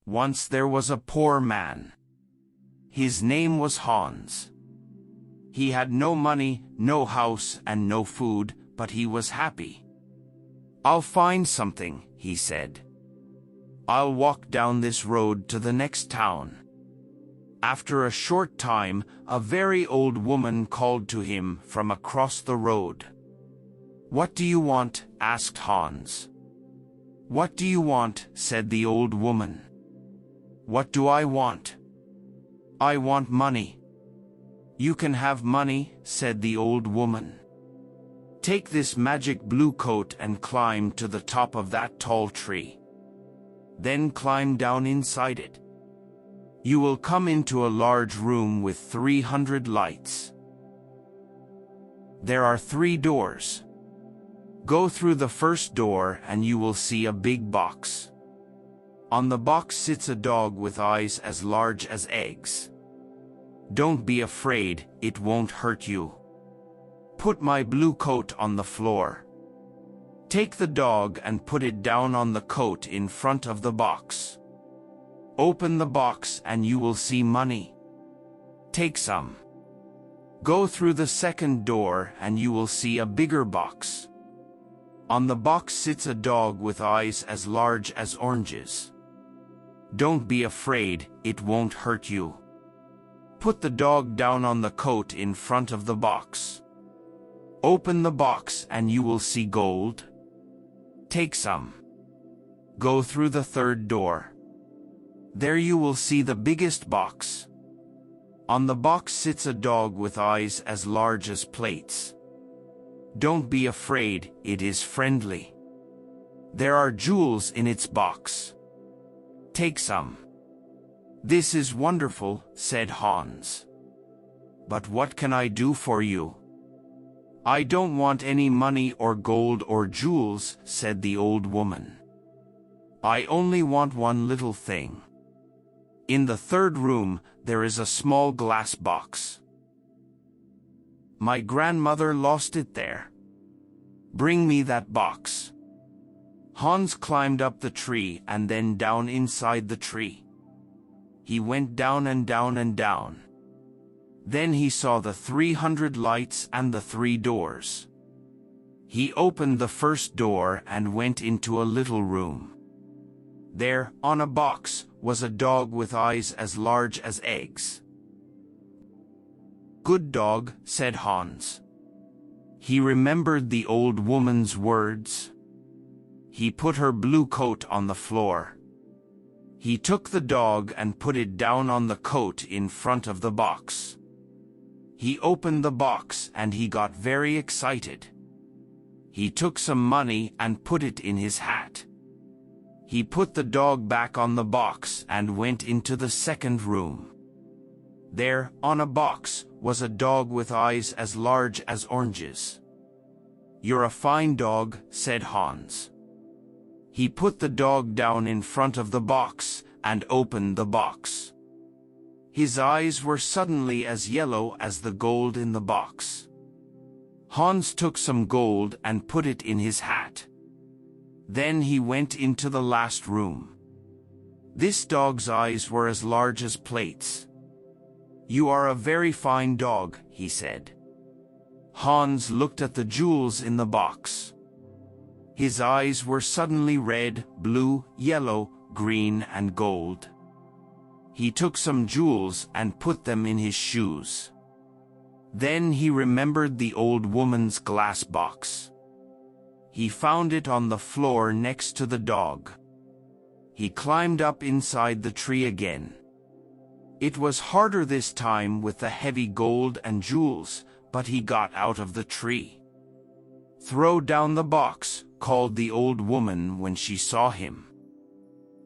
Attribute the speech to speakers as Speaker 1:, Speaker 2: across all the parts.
Speaker 1: Once there was a poor man. His name was Hans. He had no money, no house, and no food, but he was happy. "I'll find something," he said. "I'll walk down this road to the next town." After a short time, a very old woman called to him from across the road. "What do you want?" asked Hans. "What do you want?" said the old woman. "What do I want?" "I want money." "You can have money," said the old woman. "Take this magic blue coat and climb to the top of that tall tree. Then climb down inside it. You will come into a large room with 300 lights. There are 3 doors. Go through the first door and you will see a big box. On the box sits a dog with eyes as large as eggs. Don't be afraid, it won't hurt you. Put my blue coat on the floor. Take the dog and put it down on the coat in front of the box. Open the box and you will see money. Take some. Go through the second door and you will see a bigger box. On the box sits a dog with eyes as large as oranges. Don't be afraid, it won't hurt you. Put the dog down on the coat in front of the box. Open the box and you will see gold. Take some. Go through the third door. There you will see the biggest box. On the box sits a dog with eyes as large as plates. Don't be afraid, it is friendly. There are jewels in its box. Take some. This is wonderful, said Hans. But what can I do for you? I don't want any money or gold or jewels, said the old woman. I only want one little thing. In the third room, there is a small glass box. My grandmother lost it there. Bring me that box. Hans climbed up the tree and then down inside the tree. He went down and down and down. Then he saw the 300 lights and the 3 doors. He opened the first door and went into a little room. There, on a box, was a dog with eyes as large as eggs. Good dog, said Hans. He remembered the old woman's words. He put her blue coat on the floor. He took the dog and put it down on the coat in front of the box. He opened the box and he got very excited. He took some money and put it in his hat. He put the dog back on the box and went into the second room. There, on a box, was a dog with eyes as large as oranges. You're a fine dog, said Hans. He put the dog down in front of the box and opened the box. His eyes were suddenly as yellow as the gold in the box. Hans took some gold and put it in his hat. Then he went into the last room. This dog's eyes were as large as plates. You are a very fine dog, he said. Hans looked at the jewels in the box. His eyes were suddenly red, blue, yellow, green, and gold. He took some jewels and put them in his shoes. Then he remembered the old woman's glass box. He found it on the floor next to the dog. He climbed up inside the tree again. It was harder this time with the heavy gold and jewels, but he got out of the tree. Throw down the box, called the old woman when she saw him.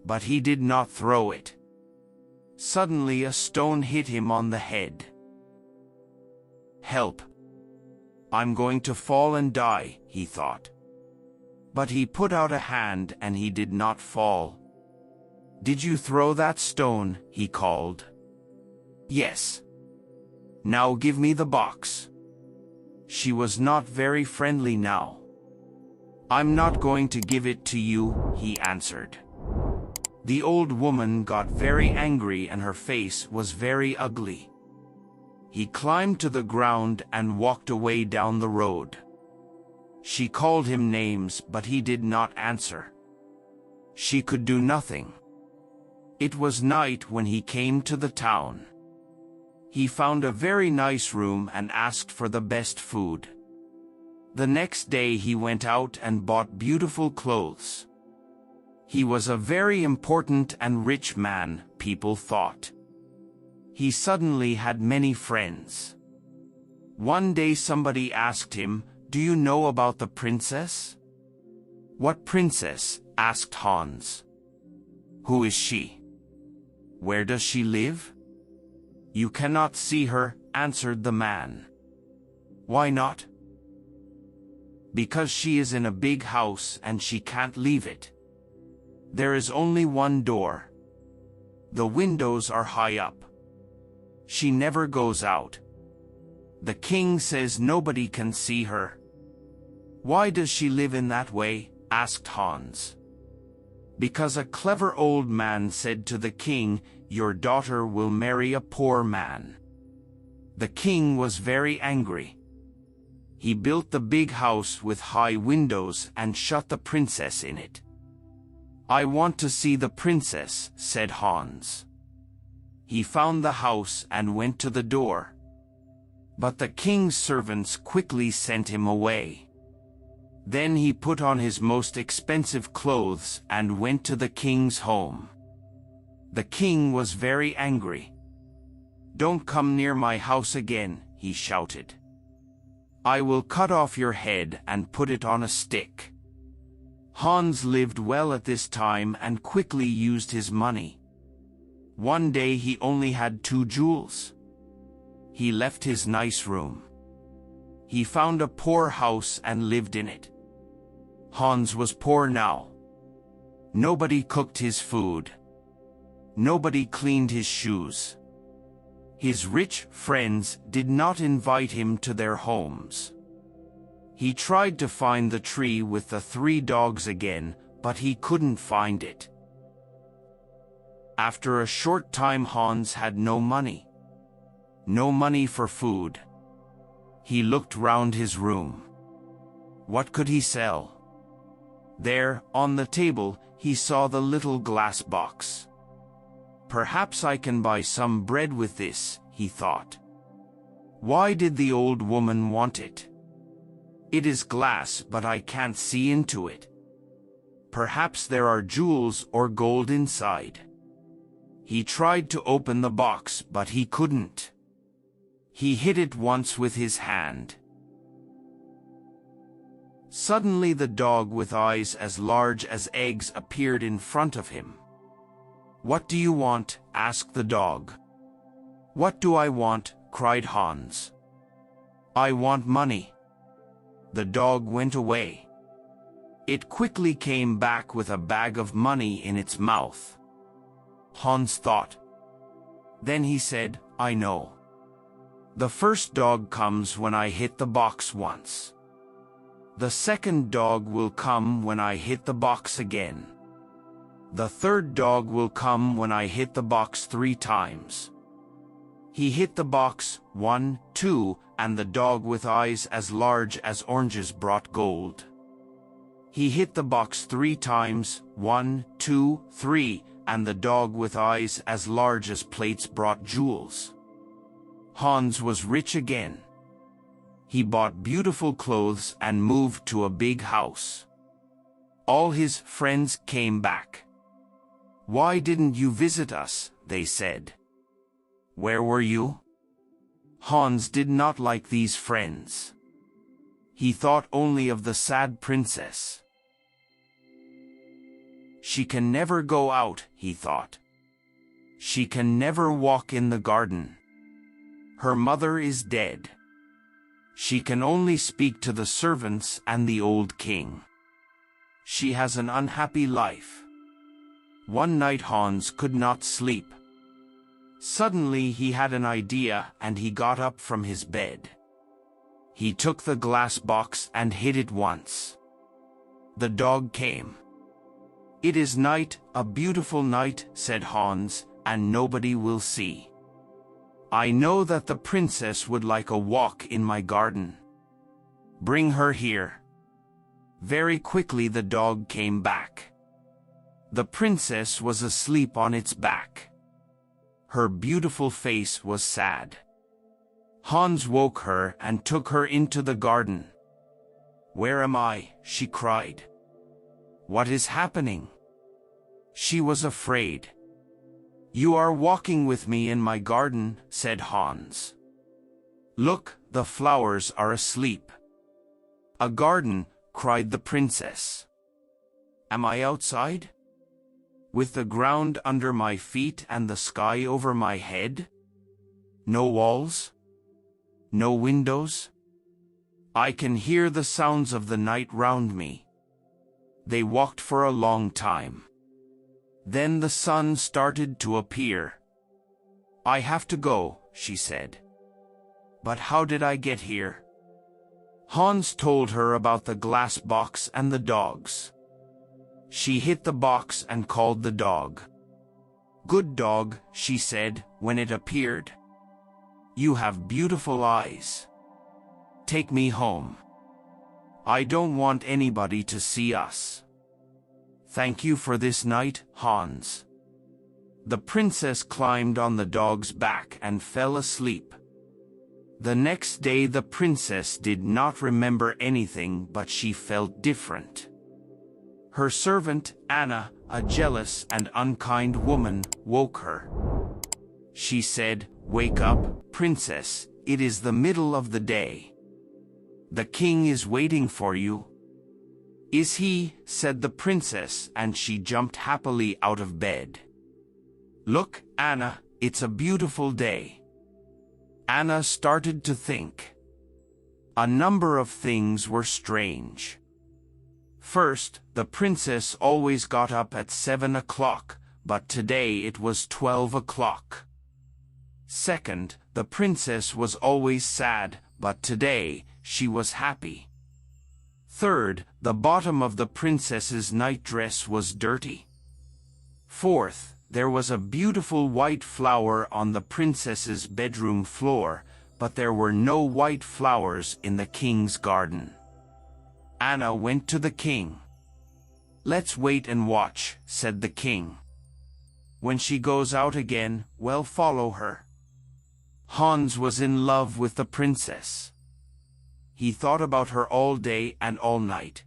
Speaker 1: But he did not throw it. Suddenly a stone hit him on the head. Help! I'm going to fall and die, he thought. But he put out a hand and he did not fall. Did you throw that stone? He called. Yes. Now give me the box. She was not very friendly now. I'm not going to give it to you, he answered. The old woman got very angry and her face was very ugly. He climbed to the ground and walked away down the road. She called him names, but he did not answer. She could do nothing. It was night when he came to the town. He found a very nice room and asked for the best food. The next day he went out and bought beautiful clothes. He was a very important and rich man, people thought. He suddenly had many friends. One day somebody asked him, "Do you know about the princess?" "What princess?" asked Hans. "Who is she? Where does she live?" "You cannot see her," answered the man. "Why not?" "Because she is in a big house and she can't leave it. There is only one door. The windows are high up. She never goes out. The king says nobody can see her." "Why does she live in that way?" asked Hans. "Because a clever old man said to the king, 'Your daughter will marry a poor man.' The king was very angry. He built the big house with high windows and shut the princess in it." "I want to see the princess," said Hans. He found the house and went to the door. But the king's servants quickly sent him away. Then he put on his most expensive clothes and went to the king's home. The king was very angry. "Don't come near my house again," he shouted. "I will cut off your head and put it on a stick." Hans lived well at this time and quickly used his money. One day he only had 2 jewels. He left his nice room. He found a poor house and lived in it. Hans was poor now. Nobody cooked his food. Nobody cleaned his shoes. His rich friends did not invite him to their homes. He tried to find the tree with the 3 dogs again, but he couldn't find it. After a short time Hans had no money. No money for food. He looked round his room. What could he sell? There, on the table, he saw the little glass box. "Perhaps I can buy some bread with this," he thought. Why did the old woman want it? "It is glass, but I can't see into it. Perhaps there are jewels or gold inside." He tried to open the box, but he couldn't. He hit it once with his hand. Suddenly the dog with eyes as large as eggs appeared in front of him. "What do you want?" asked the dog. "What do I want?" cried Hans. "I want money." The dog went away. It quickly came back with a bag of money in its mouth. Hans thought. Then he said, "I know. The first dog comes when I hit the box once. The second dog will come when I hit the box again. The third dog will come when I hit the box 3 times." He hit the box 1, 2, and the dog with eyes as large as oranges brought gold. He hit the box 3 times, 1, 2, 3, and the dog with eyes as large as plates brought jewels. Hans was rich again. He bought beautiful clothes and moved to a big house. All his friends came back. "Why didn't you visit us?" they said. "Where were you?" Hans did not like these friends. He thought only of the sad princess. "She can never go out," he thought. "She can never walk in the garden. Her mother is dead. She can only speak to the servants and the old king. She has an unhappy life." One night Hans could not sleep. Suddenly he had an idea and he got up from his bed. He took the glass box and hit it once. The dog came. It is night, a beautiful night, said Hans, and nobody will see. I know that the princess would like a walk in my garden. Bring her here. Very quickly the dog came back. The princess was asleep on its back. Her beautiful face was sad. Hans woke her and took her into the garden. Where am I? She cried. What is happening? She was afraid. You are walking with me in my garden, said Hans. Look, the flowers are asleep. A garden, cried the princess. Am I outside? With the ground under my feet and the sky over my head? No walls? No windows? I can hear the sounds of the night round me. They walked for a long time. Then the sun started to appear. I have to go, she said. But how did I get here? Hans told her about the glass box and the dogs. She hit the box and called the dog. Good dog, she said, when it appeared. You have beautiful eyes. Take me home. I don't want anybody to see us. Thank you for this night, Hans. The princess climbed on the dog's back and fell asleep. The next day the princess did not remember anything, but she felt different. Her servant, Anna, a jealous and unkind woman, woke her. She said, Wake up, princess, it is the middle of the day. The king is waiting for you. Is he? Said the princess, and she jumped happily out of bed. Look, Anna, it's a beautiful day. Anna started to think. A number of things were strange. First, the princess always got up at 7 o'clock, but today it was 12 o'clock. Second, the princess was always sad, but today she was happy. Third, the bottom of the princess's nightdress was dirty. Fourth, there was a beautiful white flower on the princess's bedroom floor, but there were no white flowers in the king's garden. Anna went to the king. Let's wait and watch, said the king. When she goes out again, we'll follow her. Hans was in love with the princess. He thought about her all day and all night.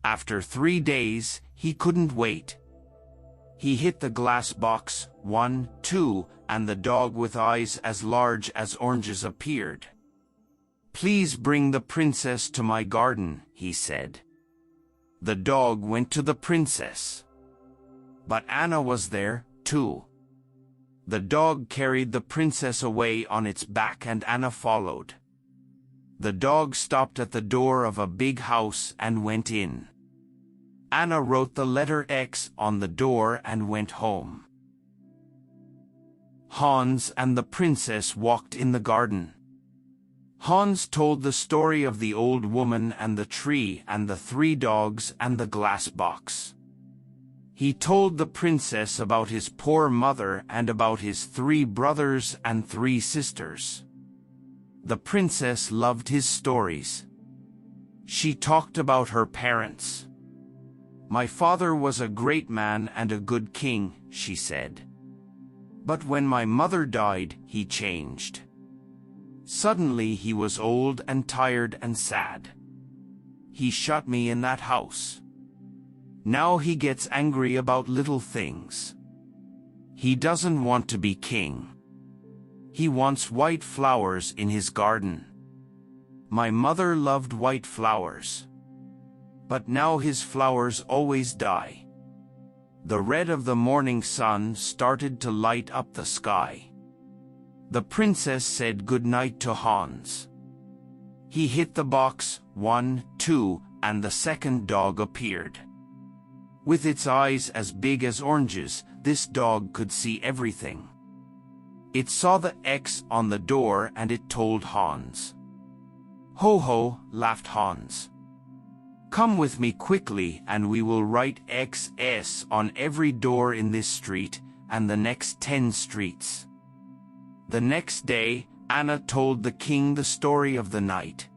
Speaker 1: After 3 days, he couldn't wait. He hit the glass box, 1, 2, and the dog with eyes as large as oranges appeared. Please bring the princess to my garden, he said. The dog went to the princess. But Anna was there, too. The dog carried the princess away on its back and Anna followed. The dog stopped at the door of a big house and went in. Anna wrote the letter X on the door and went home. Hans and the princess walked in the garden. Hans told the story of the old woman and the tree and the 3 dogs and the glass box. He told the princess about his poor mother and about his 3 brothers and 3 sisters. The princess loved his stories. She talked about her parents. My father was a great man and a good king, she said. But when my mother died, he changed. Suddenly he was old and tired and sad. He shut me in that house. Now he gets angry about little things. He doesn't want to be king. He wants white flowers in his garden. My mother loved white flowers. But now his flowers always die. The red of the morning sun started to light up the sky. The princess said good night to Hans. He hit the box, 1, 2, and the second dog appeared. With its eyes as big as oranges, this dog could see everything. It saw the X on the door and it told Hans. Ho ho, laughed Hans. Come with me quickly, and we will write XS on every door in this street and the next 10 streets." The next day, Anna told the king the story of the night.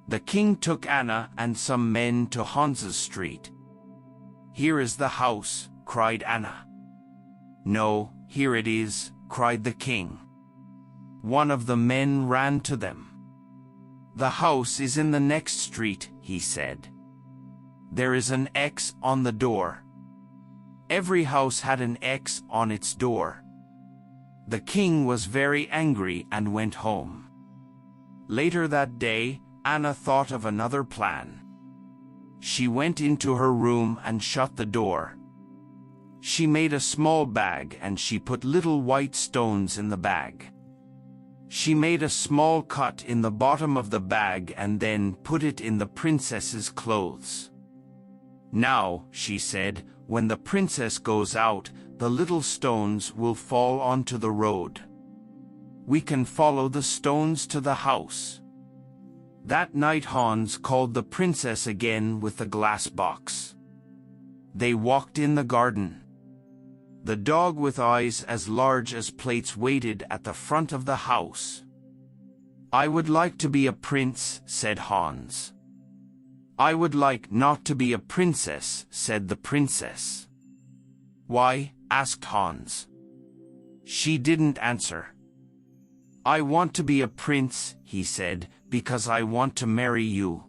Speaker 1: The king took Anna and some men to Hans's street. "Here is the house," cried Anna. "No, here it is," cried the king. One of the men ran to them. "The house is in the next street," he said. "There is an X on the door." Every house had an X on its door. The king was very angry and went home. Later that day, Anna thought of another plan. She went into her room and shut the door. She made a small bag and she put little white stones in the bag. She made a small cut in the bottom of the bag and then put it in the princess's clothes. "Now," she said, "when the princess goes out, the little stones will fall onto the road. We can follow the stones to the house." That night Hans called the princess again with the glass box. They walked in the garden. The dog with eyes as large as plates waited at the front of the house. "I would like to be a prince," said Hans. "I would like not to be a princess," said the princess. "Why?" asked Hans. She didn't answer. "I want to be a prince," he said, "because I want to marry you."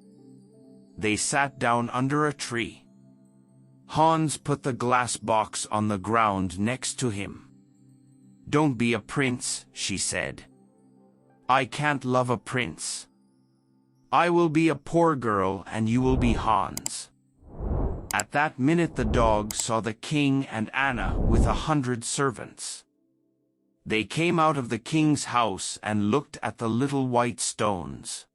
Speaker 1: They sat down under a tree. Hans put the glass box on the ground next to him. "Don't be a prince," she said. "I can't love a prince. I will be a poor girl and you will be Hans." At that minute the dog saw the king and Anna with 100 servants. They came out of the king's house and looked at the little white stones.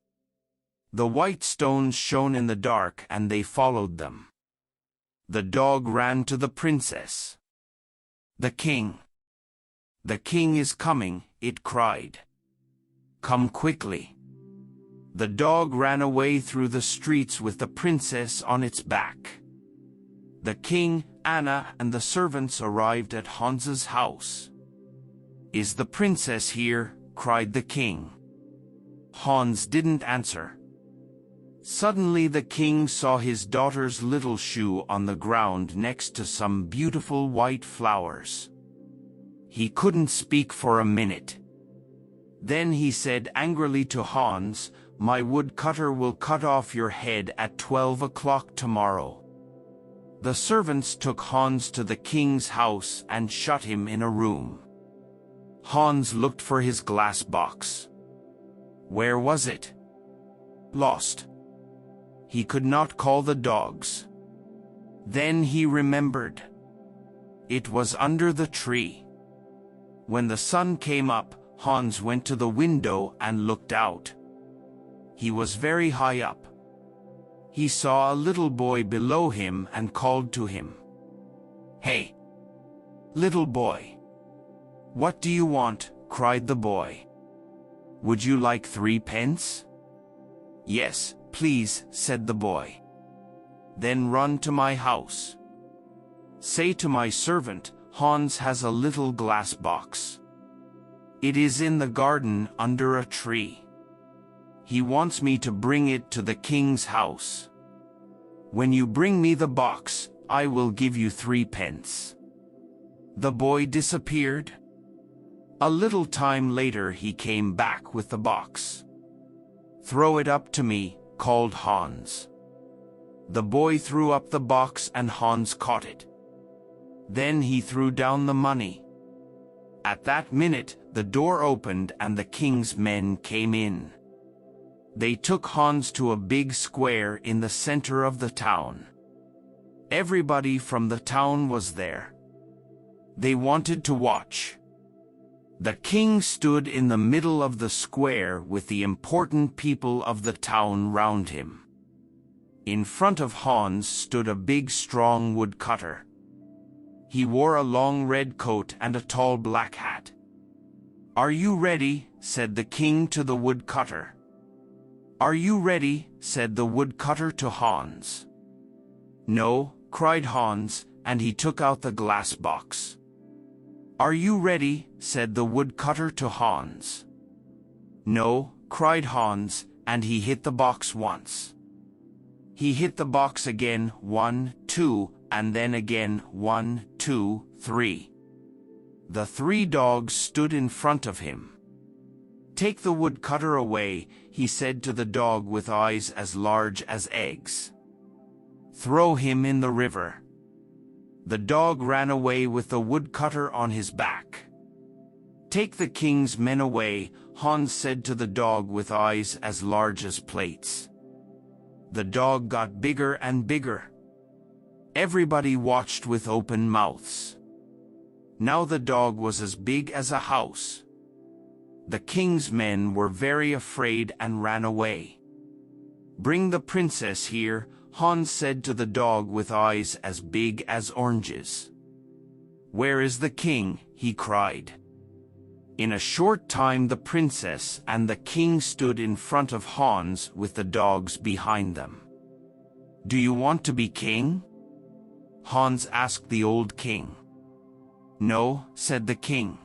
Speaker 1: The white stones shone in the dark and they followed them. The dog ran to the princess. "The king! The king is coming," it cried. "Come quickly." The dog ran away through the streets with the princess on its back. The king, Anna, and the servants arrived at Hans's house. "Is the princess here?" cried the king. Hans didn't answer. Suddenly the king saw his daughter's little shoe on the ground next to some beautiful white flowers. He couldn't speak for a minute. Then he said angrily to Hans, "My woodcutter will cut off your head at 12 o'clock tomorrow." The servants took Hans to the king's house and shut him in a room. Hans looked for his glass box. Where was it? Lost. He could not call the dogs. Then he remembered. It was under the tree. When the sun came up, Hans went to the window and looked out. He was very high up. He saw a little boy below him and called to him. "Hey, little boy. What do you want?" cried the boy. "Would you like 3 pence?" "Yes, please," said the boy. "Then run to my house. Say to my servant, Hans has a little glass box. It is in the garden under a tree. He wants me to bring it to the king's house. When you bring me the box, I will give you 3 pence. The boy disappeared. A little time later he came back with the box. "Throw it up to me," called Hans. The boy threw up the box and Hans caught it. Then he threw down the money. At that minute, the door opened and the king's men came in. They took Hans to a big square in the center of the town. Everybody from the town was there. They wanted to watch. The king stood in the middle of the square with the important people of the town round him. In front of Hans stood a big strong woodcutter. He wore a long red coat and a tall black hat. "Are you ready?" said the king to the woodcutter. "Are you ready?" said the woodcutter to Hans. "No," cried Hans, and he took out the glass box. "Are you ready?" said the woodcutter to Hans. "No," cried Hans, and he hit the box once. He hit the box again, 1, 2, and then again, 1, 2, 3. The 3 dogs stood in front of him. "Take the woodcutter away," he said to the dog with eyes as large as eggs. "Throw him in the river." The dog ran away with the woodcutter on his back. "Take the king's men away," Hans said to the dog with eyes as large as plates. The dog got bigger and bigger. Everybody watched with open mouths. Now the dog was as big as a house. The king's men were very afraid and ran away. "Bring the princess here," Hans said to the dog with eyes as big as oranges. "Where is the king?" he cried. In a short time the princess and the king stood in front of Hans with the dogs behind them. "Do you want to be king?" Hans asked the old king. "No," said the king.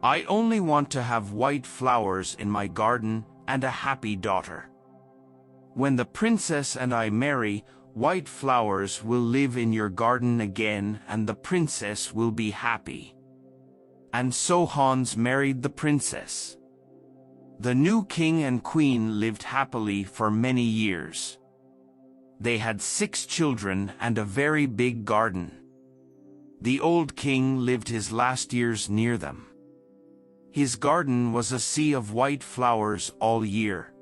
Speaker 1: "I only want to have white flowers in my garden and a happy daughter. When the princess and I marry, white flowers will live in your garden again and the princess will be happy." And so Hans married the princess. The new king and queen lived happily for many years. They had 6 children and a very big garden. The old king lived his last years near them. His garden was a sea of white flowers all year.